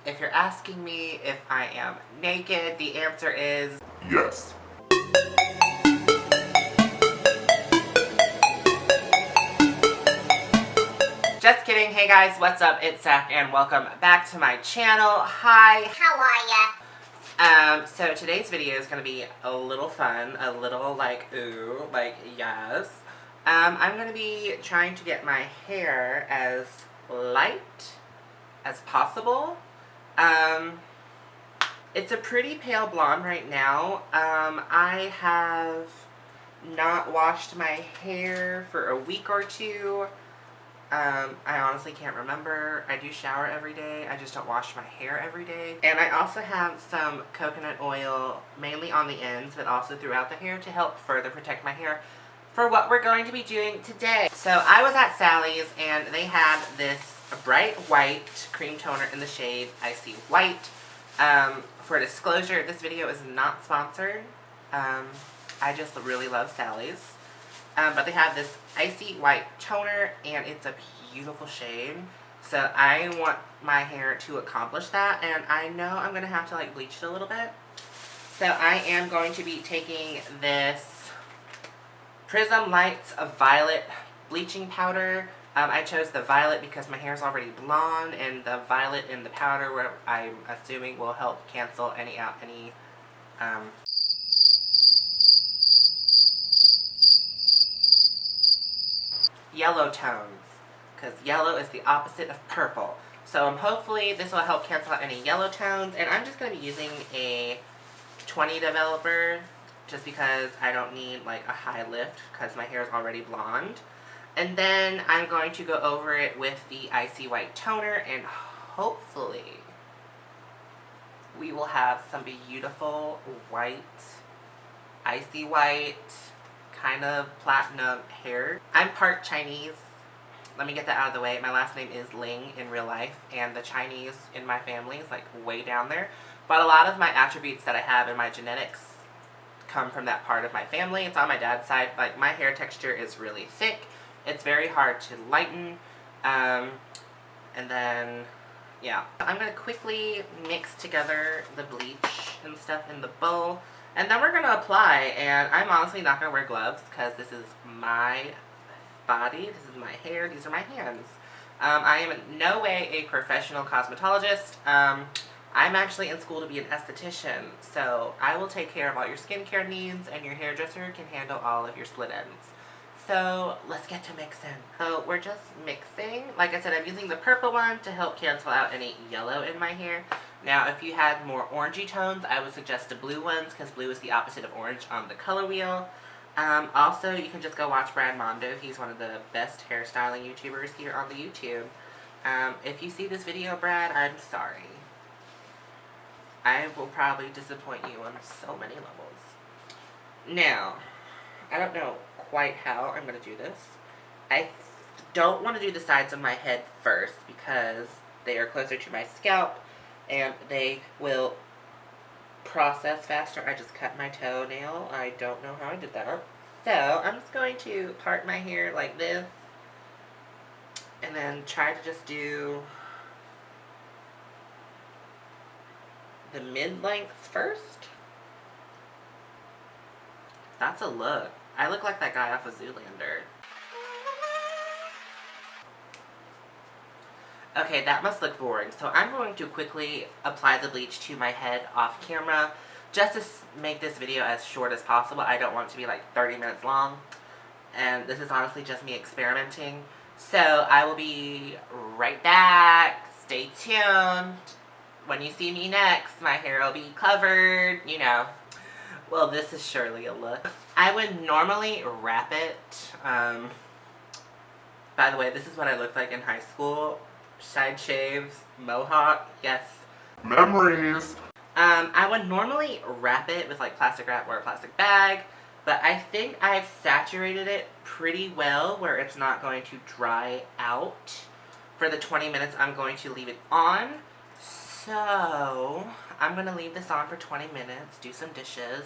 If you're asking me if I am naked, the answer is yes. just kidding. Hey guys, what's up? It's Zach and welcome back to my channel. Hi. How are ya? So today's video is going to be a little fun, a little like, ooh, like, yes. I'm going to be trying to get my hair as light as possible. It's a pretty pale blonde right now. I have not washed my hair for a week or two. I honestly can't remember. I do shower every day. I just don't wash my hair every day. And I also have some coconut oil, mainly on the ends, but also throughout the hair to help further protect my hair for what we're going to be doing today. So I was at Sally's and they had this bright white cream toner in the shade Icy White. For disclosure, this video is not sponsored. I just really love Sally's. But they have this Icy White Toner, and it's a beautiful shade. So I want my hair to accomplish that, and I know I'm going to have to like bleach it a little bit. So I am going to be taking this PrizmLites Violet bleaching powder. I chose the violet because my hair is already blonde, and the violet in the powder, where I'm assuming will help cancel any yellow tones, because yellow is the opposite of purple. So hopefully this will help cancel out any yellow tones, and I'm just going to be using a 20 developer just because I don't need like a high lift because my hair is already blonde. And then I'm going to go over it with the Icy White Toner, and hopefully we will have some beautiful white, icy white, kind of platinum hair. I'm part Chinese. Let me get that out of the way. My last name is Ling in real life, and the Chinese in my family is like way down there. But a lot of my attributes that I have in my genetics come from that part of my family. It's on my dad's side. Like, my hair texture is really thick. It's very hard to lighten. And then, yeah. I'm going to quickly mix together the bleach and stuff in the bowl. And then we're going to apply, and I'm honestly not going to wear gloves because this is my body, this is my hair, these are my hands. I am in no way a professional cosmetologist. I'm actually in school to be an esthetician, so I will take care of all your skincare needs, and your hairdresser can handle all of your split ends. So let's get to mixing. So we're just mixing. Like I said, I'm using the purple one to help cancel out any yellow in my hair. Now, if you had more orangey tones, I would suggest the blue ones because blue is the opposite of orange on the color wheel. Also, you can just go watch Brad Mondo. He's one of the best hairstyling YouTubers here on the YouTube. If you see this video, Brad, I'm sorry. I will probably disappoint you on so many levels. Now, I don't know quite how I'm going to do this. I don't want to do the sides of my head first because they are closer to my scalp and they will process faster. I just cut my toenail. I don't know how I did that. So I'm just going to part my hair like this and then try to just do the mid-lengths first. That's a look. I look like that guy off of Zoolander. Okay, that must look boring. So I'm going to quickly apply the bleach to my head off camera just to make this video as short as possible. I don't want it to be like 30 minutes long. And this is honestly just me experimenting. So I will be right back. Stay tuned. When you see me next, my hair will be covered, you know. Well, this is surely a look. I would normally wrap it. By the way, this is what I looked like in high school. Side shaves, mohawk, yes. Memories. I would normally wrap it with like plastic wrap or a plastic bag, but I think I've saturated it pretty well where it's not going to dry out. For the 20 minutes I'm going to leave it on. So I'm going to leave this on for 20 minutes, do some dishes,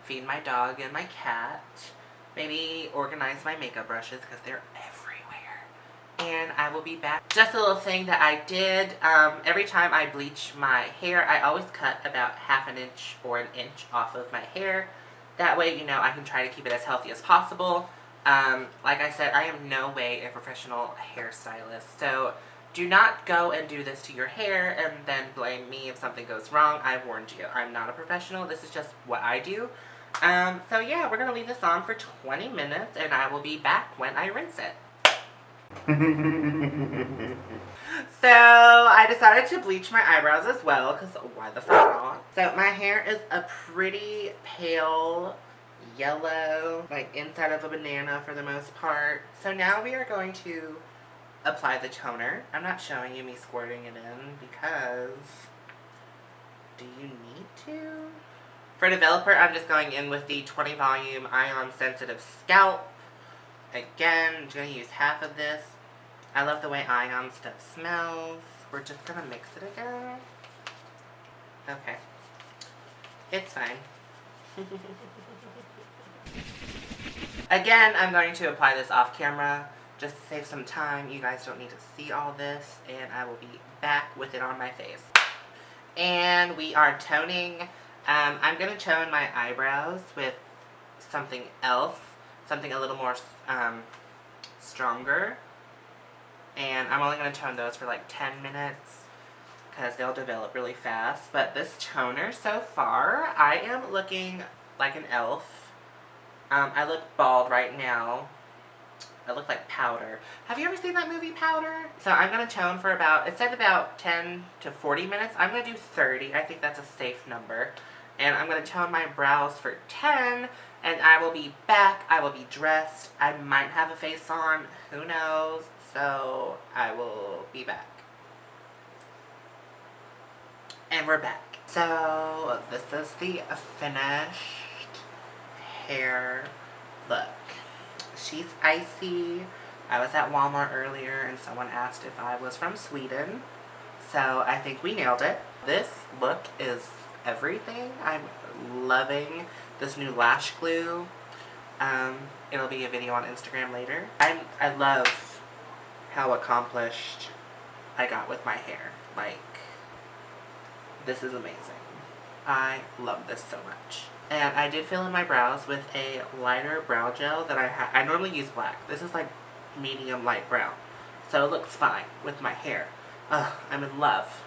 feed my dog and my cat, maybe organize my makeup brushes because they're everywhere. and I will be back. Just a little thing that I did, every time I bleach my hair, I always cut about half an inch or an inch off of my hair. That way, you know, I can try to keep it as healthy as possible. Like I said, I am no way a professional hairstylist, so do not go and do this to your hair and then blame me if something goes wrong. I warned you. I'm not a professional. This is just what I do. So yeah, we're going to leave this on for 20 minutes and I will be back when I rinse it. So I decided to bleach my eyebrows as well because why the fuck not? So my hair is a pretty pale yellow, like inside of a banana for the most part. So now we are going to apply the toner. I'm not showing you me squirting it in because do you need to? For developer, I'm just going in with the 20 volume ion sensitive scalp. Again, I'm going to use half of this. I love the way ion stuff smells. We're just going to mix it again. Okay. It's fine. Again, I'm going to apply this off camera just to save some time. You guys don't need to see all this, and I will be back with it on my face. And we are toning. I'm going to tone my eyebrows with something else, something a little more stronger. And I'm only going to tone those for like 10 minutes because they'll develop really fast. But this toner so far, I am looking like an elf. I look bald right now. I look like Powder. Have you ever seen that movie Powder? So I'm going to tone for about, it said about 10 to 40 minutes. I'm going to do 30. I think that's a safe number. And I'm going to tone my brows for 10. And I will be back. I will be dressed. I might have a face on. Who knows? So I will be back. And we're back. So this is the finished hair look. She's icy. I was at Walmart earlier and someone asked if I was from Sweden. So I think we nailed it. This look is everything. I'm loving this new lash glue. It'll be a video on Instagram later. I love how accomplished I got with my hair. Like, this is amazing. I love this so much. And I did fill in my brows with a lighter brow gel that I normally use black. This is like medium light brown. So it looks fine with my hair. I'm in love.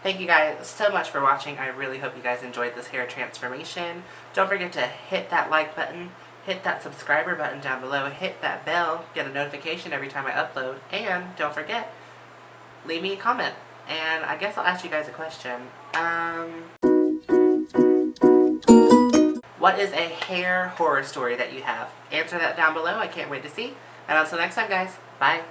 Thank you guys so much for watching. I really hope you guys enjoyed this hair transformation. Don't forget to hit that like button, hit that subscriber button down below, hit that bell, get a notification every time I upload, and don't forget, leave me a comment. And I guess I'll ask you guys a question. What is a hair horror story that you have? Answer that down below. I can't wait to see. And until next time, guys. Bye.